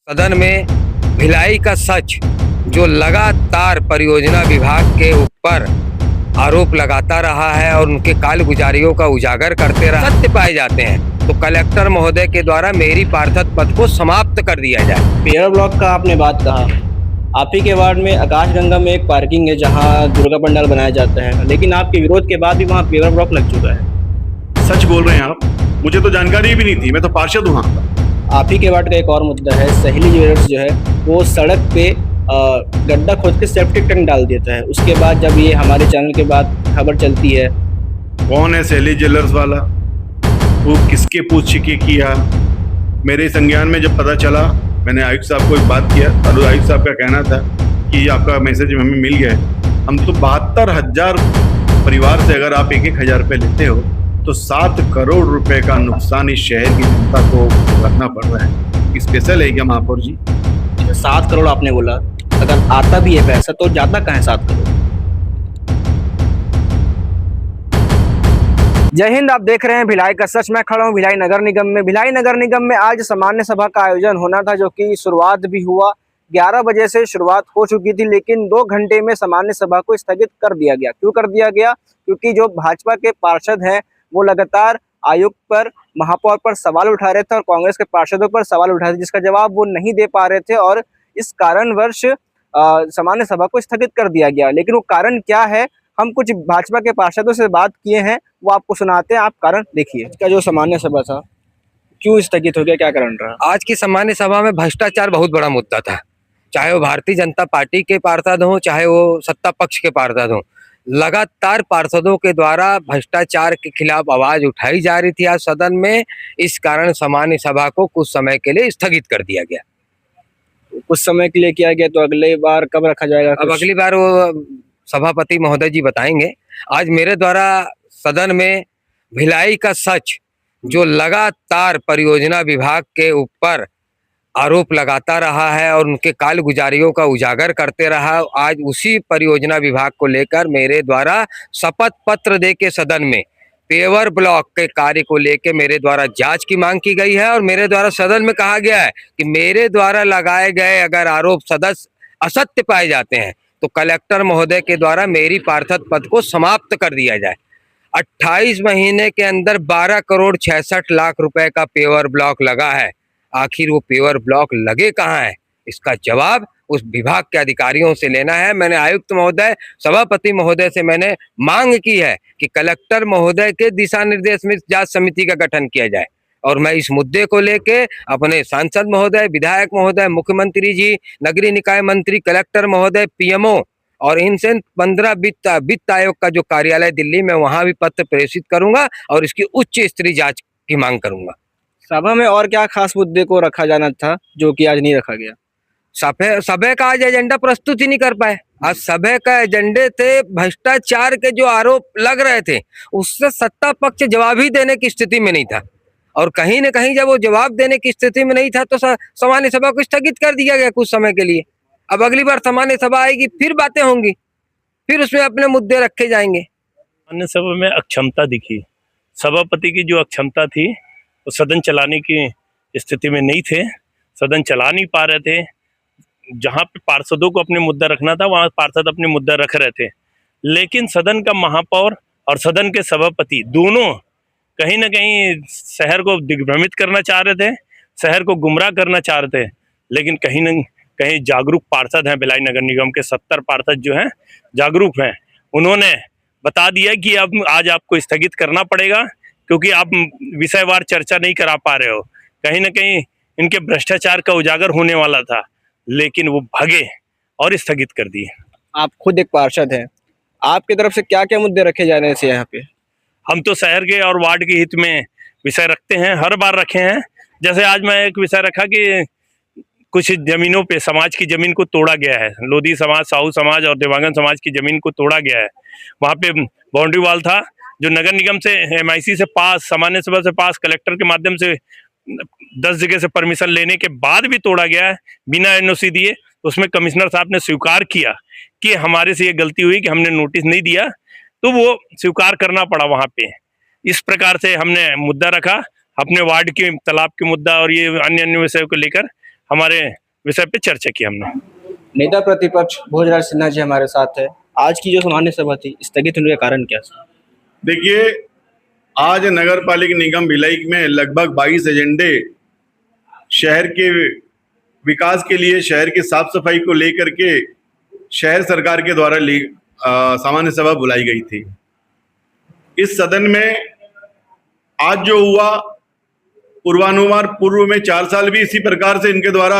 सदन में भिलाई का सच, जो लगातार परियोजना विभाग के ऊपर आरोप लगाता रहा है और उनके कालगुजारियों का उजागर करते रहा, सत्य पाए जाते हैं तो कलेक्टर महोदय के द्वारा मेरी पार्षद पद को समाप्त कर दिया जाए। पेयर ब्लॉक का आपने बात कहा। आप ही के वार्ड में आकाशगंगा में एक पार्किंग है जहां दुर्गा पंडाल बनाया जाता है, लेकिन आपके विरोध के बाद भी वहां पेयर ब्लॉक लग चुका है। सच बोल रहे हैं आप? मुझे तो जानकारी भी नहीं थी, मैं तो पार्षद हूँ वहाँ का। आप ही के वार्ड का एक और मुद्दा है, सहेली ज्वेलर्स जो है वो सड़क पे गड्ढा खोद के सेप्टिक टैंक डाल देता है। उसके बाद जब ये हमारे चैनल के बाद खबर चलती है। कौन है सहेली ज्वेलर्स वाला? वो किसके पूछ छिकी किया? मेरे संज्ञान में जब पता चला, मैंने आयुक्त साहब को एक बात किया और आयुक्त साहब का कहना था कि आपका मैसेज हमें मिल गया है। हम तो 72,000 परिवार से अगर आप 1,000 रुपये लेते हो तो 7 करोड़ रुपए का नुकसान इस शहर की जनता को भुगतना पड़ रहा है। स्पेशल है क्या महापौर जी? 7 करोड़ आपने बोला, अगर आता भी है पैसा तो जाता कहाँ है 7 करोड़? जय हिंद। आप देख रहे हैं भिलाई का सच। मैं खड़ा हूं भिलाई नगर निगम में। भिलाई नगर निगम में आज सामान्य सभा का आयोजन होना था, जो कि शुरुआत भी हुआ। 11 बजे से शुरुआत हो चुकी थी, लेकिन 2 घंटे में सामान्य सभा को स्थगित कर दिया गया। क्यों कर दिया गया? क्योंकि जो भाजपा के पार्षद हैं वो लगातार आयुक्त पर, महापौर पर सवाल उठा रहे थे और कांग्रेस के पार्षदों पर सवाल उठा रहे थे, जिसका जवाब वो नहीं दे पा रहे थे और इस कारणवश सामान्य सभा को स्थगित कर दिया गया। लेकिन वो कारण क्या है, हम कुछ भाजपा के पार्षदों से बात किए हैं, वो आपको सुनाते हैं। आप कारण देखिए। इसका जो सामान्य सभा था क्यों स्थगित हो गया, क्या कारण रहा? आज की सामान्य सभा में भ्रष्टाचार बहुत बड़ा मुद्दा था। चाहे वो भारतीय जनता पार्टी के पार्षद हों, चाहे वो सत्ता पक्ष के पार्षद हों, लगातार पार्षदों के द्वारा भ्रष्टाचार के खिलाफ आवाज उठाई जा रही थी आज सदन में। इस कारण सामान्य सभा को कुछ समय के लिए स्थगित कर दिया गया। कुछ समय के लिए किया गया, तो अगले बार कब रखा जाएगा? अब अगली बार वो सभापति महोदय जी बताएंगे। आज मेरे द्वारा सदन में भिलाई का सच, जो लगातार परियोजना विभाग के ऊपर आरोप लगाता रहा है और उनके कालगुजारियों का उजागर करते रहा, आज उसी परियोजना विभाग को लेकर मेरे द्वारा शपथ पत्र देके सदन में पेवर ब्लॉक के कार्य को लेकर मेरे द्वारा जांच की मांग की गई है। और मेरे द्वारा सदन में कहा गया है कि मेरे द्वारा लगाए गए अगर आरोप सदस्य असत्य पाए जाते हैं तो कलेक्टर महोदय के द्वारा मेरी पार्षद पद को समाप्त कर दिया जाए। 28 महीने के अंदर 12 करोड़ 66 लाख रुपए का पेवर ब्लॉक लगा है। आखिर वो पेवर ब्लॉक लगे कहाँ है, इसका जवाब उस विभाग के अधिकारियों से लेना है। मैंने आयुक्त महोदय, सभापति महोदय से मैंने मांग की है कि कलेक्टर महोदय के दिशा निर्देश में जांच समिति का गठन किया जाए। और मैं इस मुद्दे को लेके अपने सांसद महोदय, विधायक महोदय, मुख्यमंत्री जी, नगरीय निकाय मंत्री, कलेक्टर महोदय, पीएमओ और इनसे 15 वित्त आयोग का जो कार्यालय दिल्ली में, वहां भी पत्र प्रेषित करूंगा और इसकी उच्च स्तरीय जांच की मांग करूंगा। सभा में और क्या खास मुद्दे को रखा जाना था जो कि आज नहीं रखा गया? सभा का आज एजेंडा प्रस्तुत ही नहीं कर पाए। आज सभा का एजेंडे थे भ्रष्टाचार के जो आरोप लग रहे थे, उससे सत्ता पक्ष जवाब ही देने की स्थिति में नहीं था। और कहीं न कहीं जब वो जवाब देने की स्थिति में नहीं था तो सामान्य सभा को स्थगित कर दिया गया कुछ समय के लिए। अब अगली बार सामान्य सभा आएगी, फिर बातें होंगी, फिर उसमें अपने मुद्दे रखे जाएंगे। सामान्य सभा में अक्षमता दिखी। सभापति की जो अक्षमता थी वो सदन चलाने की स्थिति में नहीं थे, सदन चला नहीं पा रहे थे। जहाँ पे पार्षदों को अपने मुद्दा रखना था वहाँ पार्षद अपने मुद्दा रख रहे थे, लेकिन सदन का महापौर और सदन के सभापति दोनों कहीं ना कहीं शहर को दिग्भ्रमित करना चाह रहे थे, शहर को गुमराह करना चाह रहे थे। लेकिन कहीं न कहीं जागरूक पार्षद हैं, भिलाई नगर निगम के 70 पार्षद जो हैं जागरूक हैं। उन्होंने बता दिया कि अब आज आपको स्थगित करना पड़ेगा क्योंकि आप विषयवार चर्चा नहीं करा पा रहे हो। कहीं ना कहीं इनके भ्रष्टाचार का उजागर होने वाला था, लेकिन वो भागे और स्थगित कर दिए। आप खुद एक पार्षद हैं, आपकी तरफ से क्या क्या मुद्दे रखे जा रहे हैं यहाँ पे? हम तो शहर के और वार्ड के हित में विषय रखते हैं, हर बार रखे हैं। जैसे आज मैं एक विषय रखा कि कुछ जमीनों पे समाज की जमीन को तोड़ा गया है। लोधी समाज, साहू समाज और देवांगन समाज की जमीन को तोड़ा गया है। वहाँ पे बाउंड्री वॉल था जो नगर निगम से, MIC से पास, सामान्य सभा से पास, कलेक्टर के माध्यम से 10 जगह से परमिशन लेने के बाद भी तोड़ा गया है बिना NOC दिए। उसमें कमिश्नर साहब ने स्वीकार किया कि हमारे से ये गलती हुई कि हमने नोटिस नहीं दिया, तो वो स्वीकार करना पड़ा वहाँ पे। इस प्रकार से हमने मुद्दा रखा अपने वार्ड के तालाब के मुद्दा और ये अन्य अन्य विषयों को लेकर हमारे विषय पे चर्चा की हमने। नेता प्रतिपक्ष भोजराज सिन्हा जी हमारे साथ है। आज की जो सामान्य सभा थी स्थगित होने का कारण क्या था? देखिए, आज नगर पालिका निगम भिलाई में लगभग 22 एजेंडे शहर के विकास के लिए, शहर की साफ सफाई को लेकर के शहर सरकार के द्वारा सामान्य सभा बुलाई गई थी। इस सदन में आज जो हुआ, पूर्वानुमान पूर्व में 4 साल भी इसी प्रकार से इनके द्वारा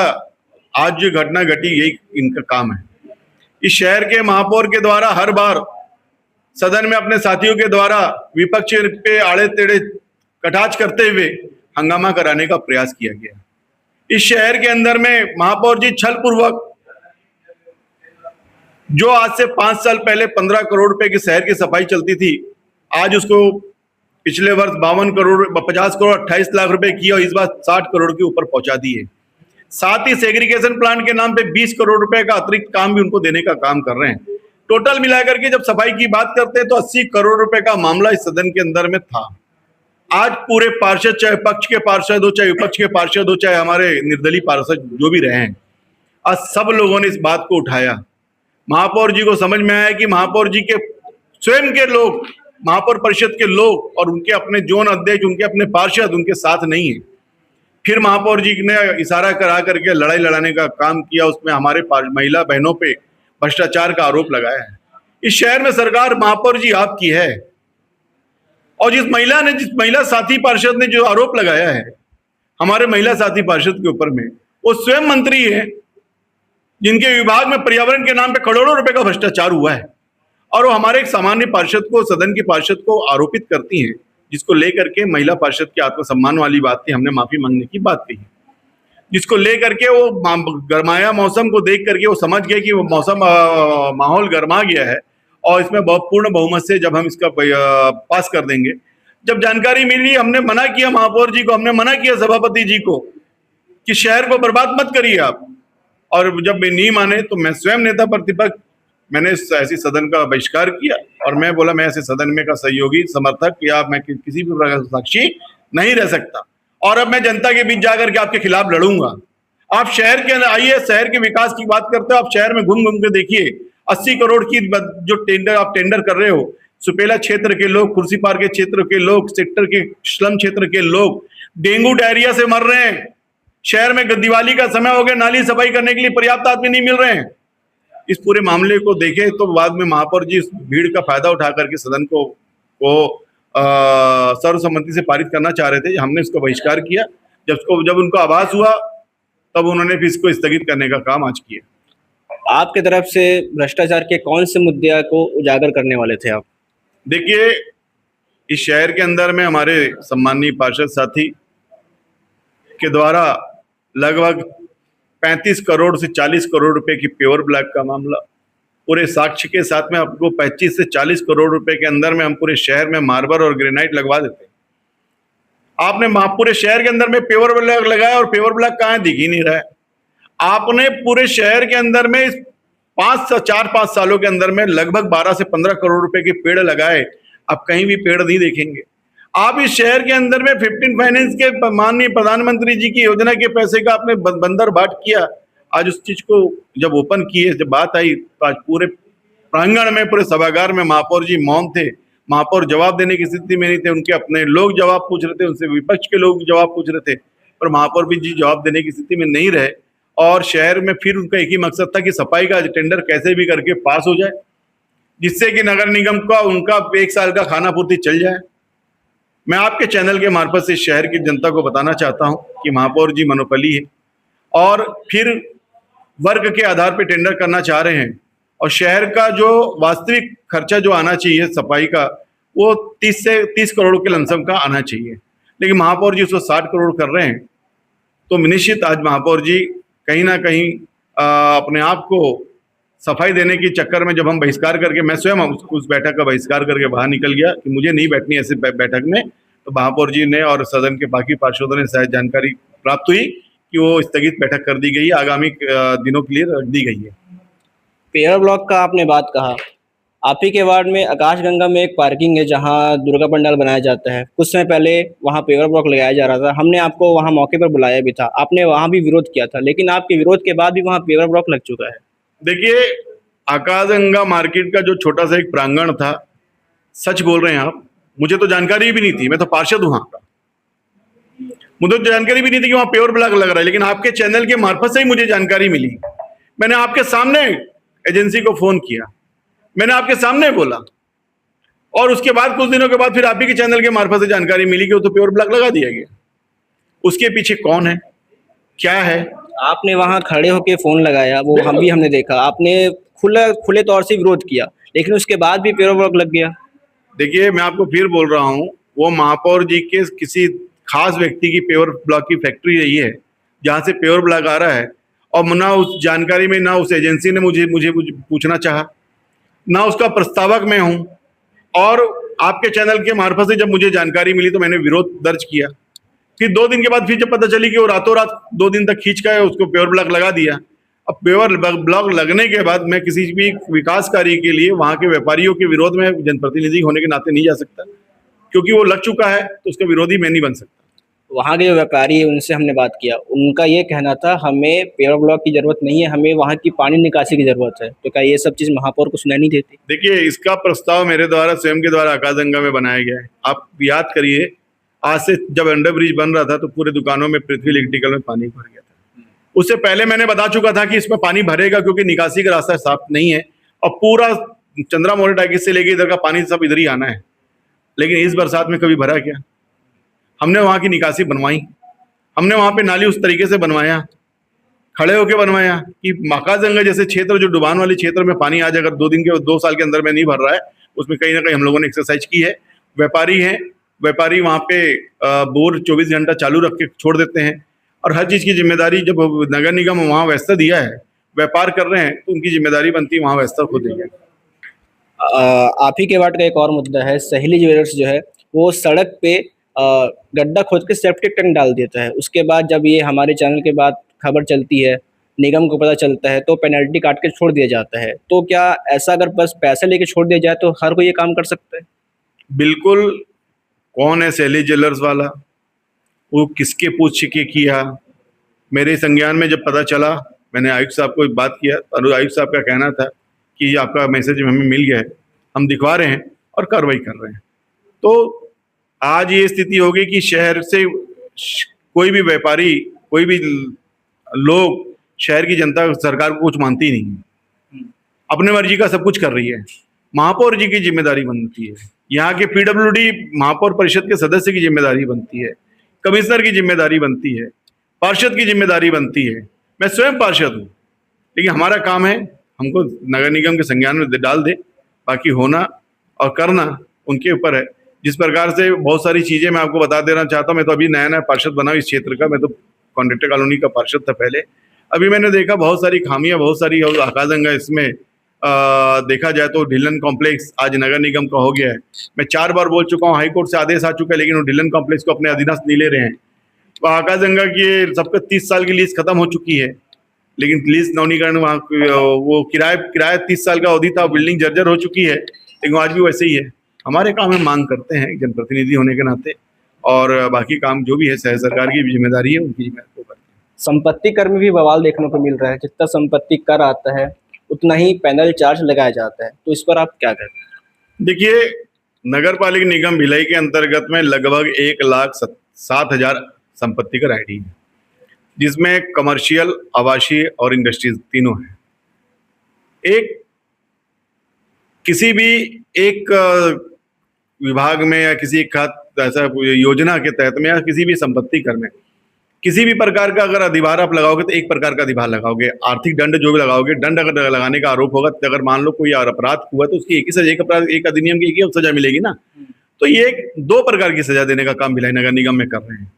आज जो घटना घटी, यही इनका काम है। इस शहर के महापौर के द्वारा हर बार सदन में अपने साथियों के द्वारा विपक्ष पे आड़े टेढ़े कटाक्ष करते हुए हंगामा कराने का प्रयास किया गया। इस शहर के अंदर में महापौर जी छल पूर्वक, जो आज से 5 साल पहले 15 करोड़ रुपए की शहर की सफाई चलती थी, आज उसको पिछले वर्ष 52 करोड़ 50 करोड़ 28 लाख रुपए की और इस बार 60 करोड़ के ऊपर पहुंचा दी है। साथ ही सेग्रीगेशन प्लांट के नाम पे 20 करोड़ रुपए का अतिरिक्त काम भी उनको देने का काम कर रहे हैं। टोटल मिलाकर के जब सफाई की बात करते हैं तो 80 करोड़ रुपए का मामला इस सदन के अंदर में था। आज पूरे पार्षद, चाहे पक्ष के पार्षद हो, चाहे विपक्ष के पार्षद हो, चाहे हमारे निर्दलीय पार्षद जो भी रहे हैं, आज सब लोगों ने इस बात को उठाया। महापौर जी को समझ में आया कि महापौर जी के स्वयं के लोग, महापौर परिषद के लोग और उनके अपने जोन अध्यक्ष, उनके अपने पार्षद उनके साथ नहीं है। फिर महापौर जी ने इशारा करा करके लड़ाई लड़ाने का काम किया, उसमें हमारे महिला बहनों पे भ्रष्टाचार का आरोप लगाया है। इस शहर में सरकार महापौर जी आपकी है, और जिस महिला साथी पार्षद ने जो आरोप लगाया है हमारे महिला साथी पार्षद के ऊपर में, वो स्वयं मंत्री है जिनके विभाग में पर्यावरण के नाम पे करोड़ों रुपए का भ्रष्टाचार हुआ है, और वो हमारे एक सामान्य पार्षद को, सदन के पार्षद को आरोपित करती हैं, जिसको लेकर के महिला पार्षद के आत्मसम्मान वाली बात थी, हमने माफी मांगने की बात कही, जिसको लेकर के वो गरमाया मौसम को देख करके वो समझ गए कि वो मौसम माहौल गर्मा गया है और इसमें पूर्ण बहुमत से जब हम इसका पास कर देंगे। जब जानकारी मिली, हमने मना किया महापौर जी को, हमने मना किया सभापति जी को कि शहर को बर्बाद मत करिए आप, और जब वे नहीं माने तो मैं स्वयं नेता प्रतिपक्ष, मैंने ऐसी सदन का बहिष्कार किया और मैं बोला मैं ऐसे सदन में का सहयोगी, समर्थक या मैं किसी भी प्रकार का साक्षी नहीं रह सकता, और अब मैं जनता के बीच जाकर के आपके खिलाफ लड़ूंगा। आप शहर के आइए, शहर के विकास की बात करते हो, आप शहर में घूम घूम के देखिए, 80 करोड़ की जो टेंडर कर रहे हो, सुपेला क्षेत्र के लोग, कुर्सी पार के क्षेत्र के लोग, सेक्टर के स्लम क्षेत्र के लोग डेंगू डायरिया से मर रहे हैं। शहर में दिवाली का समय हो गया, नाली सफाई करने के लिए पर्याप्त आदमी नहीं मिल रहे हैं। इस पूरे मामले को देखे तो बाद में महापौर जी इस भीड़ का फायदा उठा करके सदन को सर्वसम्मति से पारित करना चाह रहे थे। हमने इसको बहिष्कार किया। जब उनको आभास हुआ तब उन्होंने फिर इसको स्थगित करने का काम आज किया। आपके तरफ से भ्रष्टाचार के कौन से मुद्दे को उजागर करने वाले थे आप? देखिए, इस शहर के अंदर में हमारे सम्मानीय पार्षद साथी के द्वारा लगभग 35 करोड़ से 40 करोड़ रुपए की पेवर ब्लैक का मामला, पूरे साक्ष्य के साथ में आपको 25 से 40 करोड़ रुपए के अंदर में हम पूरे शहर में मार्बल और ग्रेनाइट लगवा देते हैं। आपने पूरे शहर के अंदर में पेवर ब्लैक लगाया और पेवर ब्लैक कहाँ दिख ही नहीं रहा है। आपने पूरे शहर के अंदर में 4-5 सालों के अंदर में लगभग 12 से 15 करोड़ रुपए के पेड़ लगाए, आप कहीं भी पेड़ नहीं देखेंगे। आप इस शहर के अंदर में 15 फाइनेंस के माननीय प्रधानमंत्री जी की योजना के पैसे का आपने बंदर बाट किया। आज उस चीज को जब ओपन किए, जब बात आई तो आज पूरे प्रांगण में, पूरे सभागार में महापौर जी मौन थे। महापौर जवाब देने की स्थिति में नहीं थे, उनके अपने लोग जवाब पूछ रहे थे, उनसे विपक्ष के लोग जवाब पूछ रहे थे, पर महापौर भी जी जवाब देने की स्थिति में नहीं रहे। और शहर में फिर उनका एक ही मकसद था कि सफाई का टेंडर कैसे भी करके पास हो जाए, जिससे कि नगर निगम का उनका 1 साल का खाना पूर्ति चल जाए। मैं आपके चैनल के मार्फत से शहर की जनता को बताना चाहता हूं कि महापौर जी मनोपली है और फिर वर्ग के आधार पर टेंडर करना चाह रहे हैं, और शहर का जो वास्तविक खर्चा जो आना चाहिए सफाई का, वो 30 करोड़ के लमसम का आना चाहिए, लेकिन महापौर जी उसको 60 करोड़ कर रहे हैं। तो निश्चित आज महापौर जी कहीं ना कहीं अपने आप को सफाई देने के चक्कर में, जब हम बहिष्कार करके, मैं स्वयं उस बैठक का बहिष्कार करके बाहर निकल गया कि मुझे नहीं बैठनी ऐसे बैठक में, तो महापौर जी ने और सदन के बाकी पार्षदों ने शायद जानकारी प्राप्त हुई कि वो स्थगित बैठक कर दी गई है, आगामी दिनों के लिए रख दी गई है। पेयर ब्लॉक का आपने बात कहा, आप ही के वार्ड में आकाशगंगा में एक पार्किंग है जहां दुर्गा पंडाल बनाया जाता है। कुछ समय पहले वहां पेवर ब्लॉक लगाया जा रहा था। हमने आपको वहां मौके पर बुलाया भी था, आपने वहां भी विरोध किया था, लेकिन आपके विरोध के बाद भी वहां पेवर ब्लॉक लग चुका है। देखिए, आकाशगंगा मार्केट का जो छोटा सा एक प्रांगण था, सच बोल रहे हैं आप, मुझे तो जानकारी भी नहीं थी। मैं तो पार्षद हूं वहां का, मुझे तो जानकारी भी नहीं थी कि वहां पेवर ब्लॉक लग रहा है। लेकिन आपके चैनल के मार्फत से ही मुझे जानकारी मिली। मैंने आपके सामने एजेंसी को फोन किया, मैंने आपके सामने बोला, और उसके बाद कुछ दिनों के बाद फिर आप ही के चैनल के मार्फत से जानकारी मिली कि वो तो पेवर ब्लॉक लगा दिया गया। उसके पीछे कौन है, क्या है? आपने वहां खड़े होकर फोन लगाया, वो हमने देखा। आपने खुले तौर से विरोध किया, लेकिन उसके बाद भी पेवर ब्लॉक लग गया। देखिए, मैं आपको फिर बोल रहा हूं, वो महापौर जी के किसी खास व्यक्ति की पेवर ब्लॉक की फैक्ट्री रही है जहां से पेवर ब्लॉक आ रहा है, और ना उस जानकारी में, ना उस एजेंसी ने मुझे पूछना चाहा, ना उसका प्रस्तावक मैं हूं। और आपके चैनल के मार्फत से जब मुझे जानकारी मिली तो मैंने विरोध दर्ज किया। फिर 2 दिन के बाद फिर जब पता चली कि वो रातों रात 2 दिन तक खींच कर उसको पेवर ब्लॉक लगा दिया। अब पेवर ब्लॉक लगने के बाद मैं किसी भी विकास कार्य के लिए वहां के व्यापारियों के विरोध में जनप्रतिनिधि होने के नाते नहीं जा सकता, क्योंकि वो लग चुका है तो उसका विरोधी मैं नहीं बन सकता। वहाँ के जो व्यापारी है उनसे हमने बात किया, उनका ये कहना था हमें पेवर ब्लॉक की जरूरत नहीं है, हमें वहाँ की पानी निकासी की जरूरत है। तो क्या ये सब चीज महापौर को सुनाई नहीं देती? देखिए, इसका प्रस्ताव मेरे द्वारा स्वयं के द्वारा आकाशगंगा में बनाया गया है। आप याद करिए, आज से जब अंडर ब्रिज बन रहा था तो पूरे दुकानों में पृथ्वी इलेक्ट्रिकल में पानी भर गया था। उससे पहले मैंने बता चुका था कि इसमें पानी भरेगा क्योंकि निकासी का रास्ता साफ नहीं है, और पूरा चंद्रा मोरे टाइगिस से लेके इधर का पानी सब इधर ही आना है। लेकिन इस बरसात में कभी भरा क्या? हमने वहां की निकासी बनवाई, हमने वहां पे नाली उस तरीके से बनवाया, खड़े होके बनवाया कि आकाशगंगा जैसे क्षेत्र, जो डुबान वाले क्षेत्र में पानी आज अगर 2 साल के अंदर में नहीं भर रहा है, उसमें कहीं ना कहीं हम लोगों ने एक्सरसाइज की है। व्यापारी हैं, व्यापारी वहां पे बोर 24 घंटा चालू रख के छोड़ देते हैं, और हर चीज की जिम्मेदारी जब नगर निगम वहां व्यवस्था दिया है, व्यापार कर रहे हैं, तो उनकी जिम्मेदारी बनती है वहां व्यवस्था खुद देंगे। आप ही के वार्ड का एक और मुद्दा है, सहेली ज्वेलर्स जो है वो सड़क पे गड्ढा खोद के सेप्टिक टैंक डाल देता है। उसके बाद जब ये हमारे चैनल के बाद खबर चलती है, निगम को पता चलता है, तो पेनल्टी काट के छोड़ दिया जाता है। तो क्या ऐसा अगर बस पैसे लेके छोड़ दिया जाए तो हर कोई ये काम कर सकता है? बिल्कुल। कौन है सैली ज्वेलर्स वाला, वो किसके पूछ के किया? मेरे संज्ञान में जब पता चला, मैंने आयुक्त साहब को बात किया, और आयुक्त साहब का कहना था कि आपका मैसेज हमें मिल गया है, हम दिखवा रहे हैं और कार्रवाई कर रहे हैं। तो आज ये स्थिति हो गई कि शहर से कोई भी व्यापारी, कोई भी लोग, शहर की जनता सरकार को कुछ मानती नहीं है, अपने मर्जी का सब कुछ कर रही है। महापौर जी की जिम्मेदारी बनती है, यहाँ के पीडब्ल्यूडी महापौर परिषद के सदस्य की जिम्मेदारी बनती है, कमिश्नर की जिम्मेदारी बनती है, पार्षद की जिम्मेदारी बनती है। मैं स्वयं पार्षद हूँ, लेकिन हमारा काम है हमको नगर निगम के संज्ञान में डाल दे, बाकी होना और करना उनके ऊपर है। जिस प्रकार से बहुत सारी चीजें मैं आपको बता देना चाहता हूँ, मैं तो अभी नया नया पार्षद बना इस क्षेत्र का, मैं तो कॉन्ट्रेक्टर कॉलोनी का पार्षद था पहले। अभी मैंने देखा बहुत सारी खामियां, बहुत सारी, और आकाशगंगा इसमें देखा जाए तो ढिल्लन कॉम्प्लेक्स आज नगर निगम का हो गया है। मैं 4 बार बोल चुका हूँ, हाईकोर्ट से आदेश आ चुका है, लेकिन वो ढिल्लन कॉम्प्लेक्स को अपने अधीनस्थ नहीं ले रहे हैं। तो आकाशगंगा की सबका 30 साल की लीज खत्म हो चुकी है, लेकिन लीज नवीनीकरण वहाँ वो किराया 30 साल का अवधि था, बिल्डिंग जर्जर हो चुकी है, लेकिन आज भी वैसे ही है। हमारे काम में मांग करते हैं जनप्रतिनिधि होने के नाते, और बाकी काम जो भी है शहर सरकार की जिम्मेदारी है, उनकी जिम्मेदारी को करते हैं। संपत्ति कर में भी बवाल देखने को मिल रहा है, जितना संपत्ति कर आता है उतना ही पैनल चार्ज लगाया जाता है, तो इस पर आप क्या कहते हैं? देखिए, नगर पालिका निगम भिलाई के अंतर्गत में लगभग 1,07,000 संपत्ति कर आईडी है, जिसमें कमर्शियल, आवासीय और इंडस्ट्रीज तीनों हैं। किसी भी एक विभाग में या किसी खात ऐसा योजना के तहत में या किसी भी संपत्ति कर में किसी भी प्रकार का अगर अधिभार आप लगाओगे तो एक प्रकार का अधिभार लगाओगे। आर्थिक दंड जो भी लगाओगे, दंड अगर लगाने का आरोप होगा, तो अगर मान लो कोई अपराध हुआ तो उसकी एक ही सजा, एक अपराध, एक अधिनियम की एक ही सजा मिलेगी ना। तो ये 2 प्रकार की सजा देने का काम भिलाई नगर निगम में कर रहे हैं।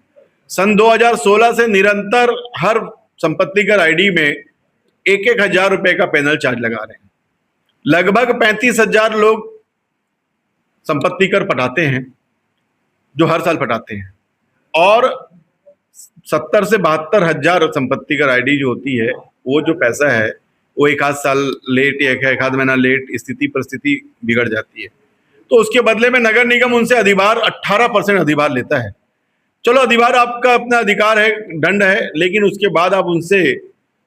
सन 2016 से निरंतर हर संपत्ति कर आईडी में 1-1 हजार रुपए का पैनल चार्ज लगा रहे हैं। लगभग 35,000 लोग संपत्ति कर पटाते हैं, जो हर साल पटाते हैं, और 70 से 72 हजार संपत्ति कर आईडी जो होती है, वो जो पैसा है वो एक आध साल लेट या एक आध महीना लेट स्थिति परिस्थिति बिगड़ जाती है, तो उसके बदले में नगर निगम उनसे अधिभार 18% अधिभार लेता है। चलो अधिभार आपका अपना अधिकार है, दंड है, लेकिन उसके बाद आप उनसे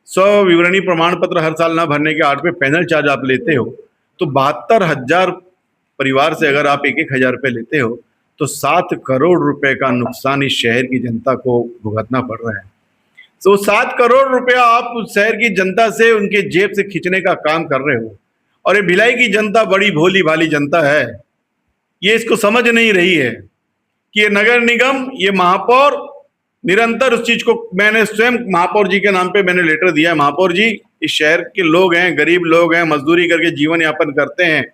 100 विवरणी प्रमाण पत्र हर साल ना भरने के आड़ पे पैनल चार्ज आप लेते हो, तो 72,000 परिवार से अगर आप 1,000 रुपये लेते हो तो 7 करोड़ रुपए का नुकसान इस शहर की जनता को भुगतना पड़ रहा है। तो 7 करोड़ रुपया आप उस शहर की जनता से उनके जेब से खींचने का काम कर रहे हो। और ये भिलाई की जनता बड़ी भोली भाली जनता है, ये इसको समझ नहीं रही है कि ये नगर निगम, ये महापौर निरंतर उस चीज को, मैंने स्वयं महापौर जी के नाम पे मैंने लेटर दिया है। महापौर जी, इस शहर के लोग हैं, गरीब लोग हैं, मजदूरी करके जीवन यापन करते हैं,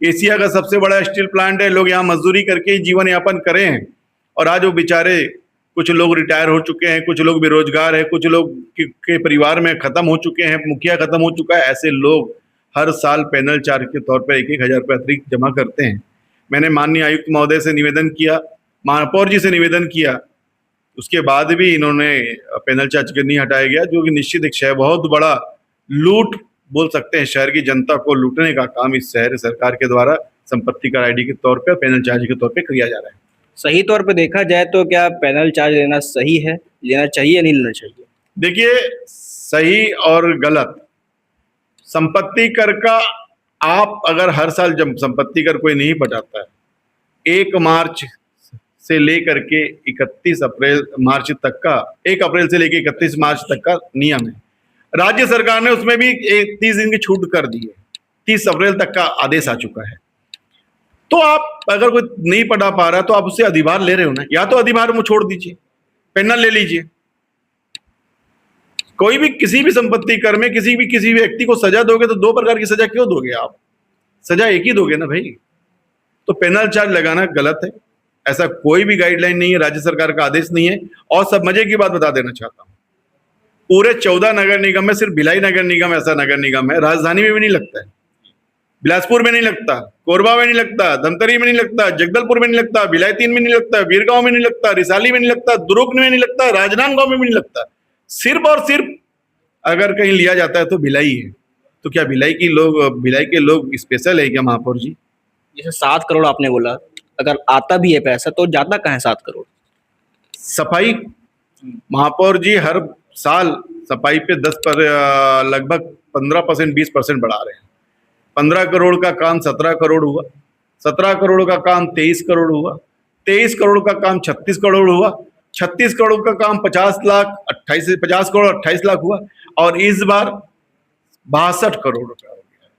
एशिया का सबसे बड़ा स्टील प्लांट है, लोग यहाँ मजदूरी करके ही जीवन यापन करें, और आज वो बेचारे, कुछ लोग रिटायर हो चुके हैं, कुछ लोग बेरोजगार है, कुछ लोग के परिवार में खत्म हो चुके हैं, मुखिया खत्म हो चुका है, ऐसे लोग हर साल पैनल चार्ज के तौर पर 1,000 रुपये अतिरिक्त जमा करते हैं। मैंने माननीय आयुक्त महोदय से निवेदन किया, महापौर जी से निवेदन किया, उसके बाद भी इन्होंने पैनल चार्ज के नहीं हटाया गया, जो कि निश्चित एक शहर बहुत बड़ा लूट बोल सकते हैं, शहर की जनता को लूटने का काम इस शहर सरकार के द्वारा संपत्ति कर आईडी के तौर पे, पैनल चार्ज के तौर पे किया जा रहा है। सही तौर पे देखा जाए तो क्या पैनल चार्ज लेना सही है, लेना चाहिए या नहीं लेना चाहिए? देखिए, सही और गलत, संपत्ति कर का आप अगर हर साल जब संपत्ति कर कोई नहीं पटाता है, 1 मार्च से लेकर के 31 अप्रैल मार्च तक का, 1 अप्रैल से लेकर 31 मार्च तक का नियम है। राज्य सरकार ने उसमें भी 30 दिन की छूट कर दी है, 30 अप्रैल तक का आदेश आ चुका है। तो आप अगर कोई नहीं पढ़ा पा रहा तो आप उससे अधिभार ले रहे हो ना, या तो अधिभार में छोड़ दीजिए, पैनल ले लीजिए। कोई भी किसी भी संपत्ति कर में किसी व्यक्ति को सजा दोगे तो 2 प्रकार की सजा क्यों दोगे आप? सजा एक ही दोगे ना भाई। तो पैनल चार्ज लगाना गलत है, ऐसा कोई भी गाइडलाइन नहीं है, राज्य सरकार का आदेश नहीं है। और सब मजे की बात बता देना चाहता हूं, पूरे 14 नगर निगम में सिर्फ भिलाई नगर निगम ऐसा नगर निगम है, राजधानी में भी नहीं लगता है, बिलासपुर में नहीं लगता, कोरबा में नहीं लगता, धमतरी में नहीं लगता, जगदलपुर में नहीं लगता, भिलाई 3 में नहीं लगता, बीरगांव में नहीं लगता, रिसाली में नहीं लगता, दुर्ग में नहीं लगता, राजनांदगांव में भी नहीं लगता। सिर्फ और सिर्फ अगर कहीं लिया जाता है तो भिलाई है। तो क्या भिलाई के लोग स्पेशल है क्या महापौर जी? जैसे 7 करोड़ आपने बोला, अगर आता भी है पैसा तो जाता कहाँ है 7 करोड़? सफाई, महापौर जी हर साल सफाई पे लगभग 15% 20% बढ़ा रहे हैं। 15 करोड़ का काम 17 करोड़ हुआ, 17 करोड़ का काम 23 करोड़ हुआ, 23 करोड़ का काम 36 करोड़ हुआ, 36 करोड़ का काम 50 करोड़ 28 लाख हुआ, और इस बार 62 करोड़ रुपया हो गया।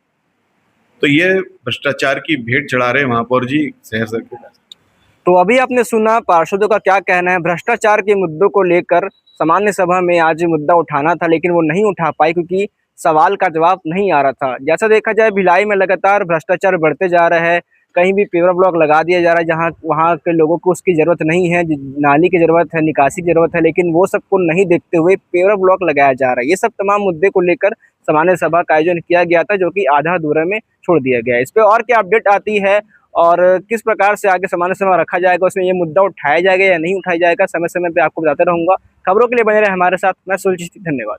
तो ये भ्रष्टाचार की भेंट चढ़ा रहे हैं महापौर जी शहर सरकार। तो अभी आपने सुना पार्षदों का क्या कहना है भ्रष्टाचार के मुद्दों को लेकर। सामान्य सभा में आज मुद्दा उठाना था लेकिन वो नहीं उठा पाई क्योंकि सवाल का जवाब नहीं आ रहा था। जैसा देखा जाए भिलाई में लगातार भ्रष्टाचार बढ़ते जा रहा है, कहीं भी पेवर ब्लॉक लगा दिया जा रहा है जहां वहां के लोगों को उसकी ज़रूरत नहीं है, नाली की ज़रूरत है, निकासी की ज़रूरत है, लेकिन वो सबको नहीं देखते हुए पेवर ब्लॉक लगाया जा रहा है। ये सब तमाम मुद्दे को लेकर सामान्य सभा का आयोजन किया गया था जो कि आधा अधूरे में छोड़ दिया गया है। इस पर और क्या अपडेट आती है और किस प्रकार से आगे सामान्य सभा रखा जाएगा, उसमें ये मुद्दा उठाया जाएगा या नहीं उठाया जाएगा, समय समय पे आपको बताते रहूंगा। खबरों के लिए बने रहे हमारे साथ। मैं सुलझी, धन्यवाद।